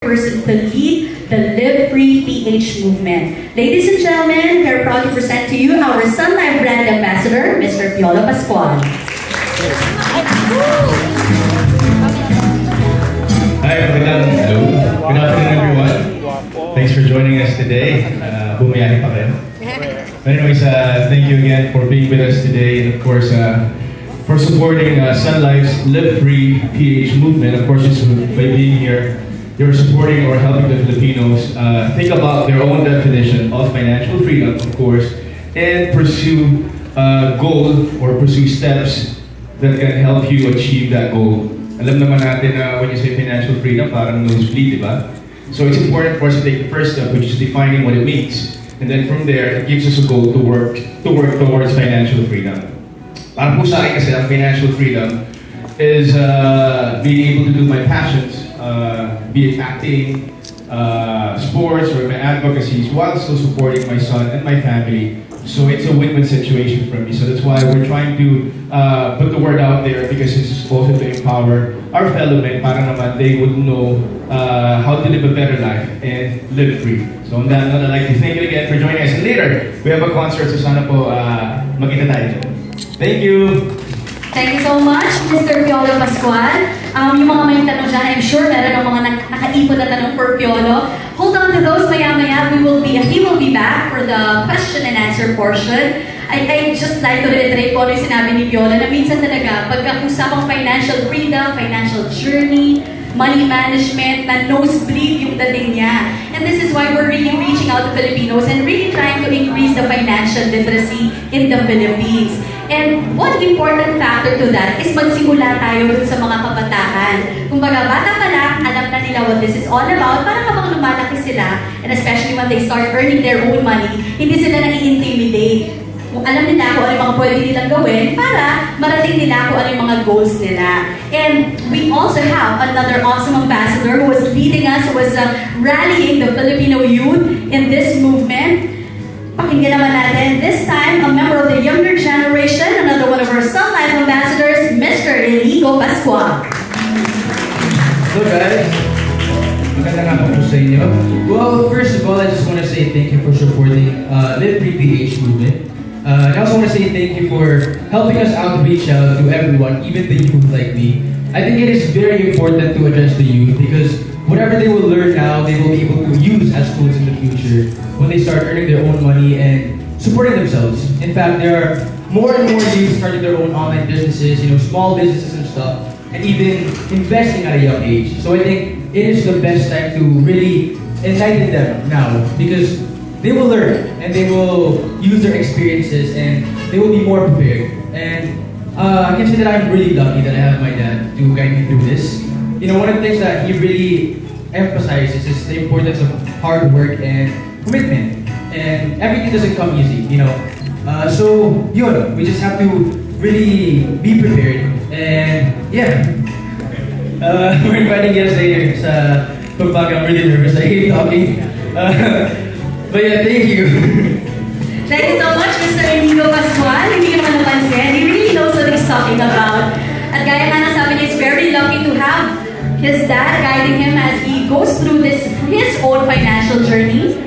person to lead the Live Free PH movement. Ladies and gentlemen, we are proud to present to you our Sun Life brand ambassador, Mr. Piolo Pascual. Hi, hello. Good afternoon, everyone. Thanks for joining us today. Bumiyahe pa kayo. But anyways, thank you again for being with us today, and of course, for supporting Sun Life's Live Free PH movement. Of course, just by being here, you're supporting or helping the Filipinos think about their own definition of financial freedom, of course, and pursue goal or pursue steps that can help you achieve that goal. Alam naman natin na when you say financial freedom, parang nosebleed, di ba? So it's important for us to take the first step, which is defining what it means. And then from there, it gives us a goal to work towards financial freedom. Para po sa akin kasi, ang financial freedom is being able to do my passions, be it acting, sports, or my advocacies, while still supporting my son and my family. So it's a win-win situation for me. So that's why we're trying to put the word out there, because this is also to empower our fellow men para naman they would know how to live a better life and live free. So on that note, I'd like to thank you again for joining us. And later, we have a concert, so sana po magkita tayo dyan. Thank you! Thank you so much, Mr. Piolo Pascual. Yung mga may tanong dyan, I'm sure meron ng mga nakaipon na tanong for Piolo. Hold on to those, maya-maya, he will be back for the question and answer portion. I just like to reiterate po ano yung sinabi ni Piolo na minsan talaga, pagka-usapang financial freedom, financial journey, money management, na nosebleed yung dating niya. And this is why we're really reaching out to Filipinos and really trying to increase the financial literacy in the Philippines. And one important factor to that is magsimula tayo dun sa mga kabataan. Kumbaga, bata pa lang, alam na nila what this is all about, para habang lumalaki sila, and especially when they start earning their own money, hindi sila nai-intimidate. Alam nila kung ano yung mga pwede nilang gawin para marating nila kung ano yung mga goals nila. And we also have another awesome ambassador who was leading us, who was rallying the Filipino youth in this movement. Pakinggan naman natin, this time, a member of the younger generation, another one of our Sun Life ambassadors, Mr. Inigo Pascual. Hello guys, magandang hapon po sa inyo. Well, first of all, I just want to say thank you for supporting Live Free PH movement. I also want to say thank you for helping us outreach out to everyone, even the youth like me. I think it is very important to address the youth because whatever they will learn now, they will be able to use as tools in the future when they start earning their own money and supporting themselves. In fact, there are more and more youth starting their own online businesses, small businesses and stuff, and even investing at a young age. So I think it is the best time to really enlighten them now because they will learn and they will use their experiences and they will be more prepared. And I can say that I'm really lucky that I have my dad to guide me through this. One of the things that he really emphasizes is the importance of hard work and commitment. And everything doesn't come easy, So, we just have to really be prepared. And yeah, we're inviting guests later sa pagpag. I'm really nervous. I hate talking. But yeah, thank you. Thank you so much, Mr. Inigo Pascual. Hindi naman napansin. He really knows what he's talking about. At gaya nga ng sabi niya, he's very lucky to have his dad guiding him as he goes through his own financial journey.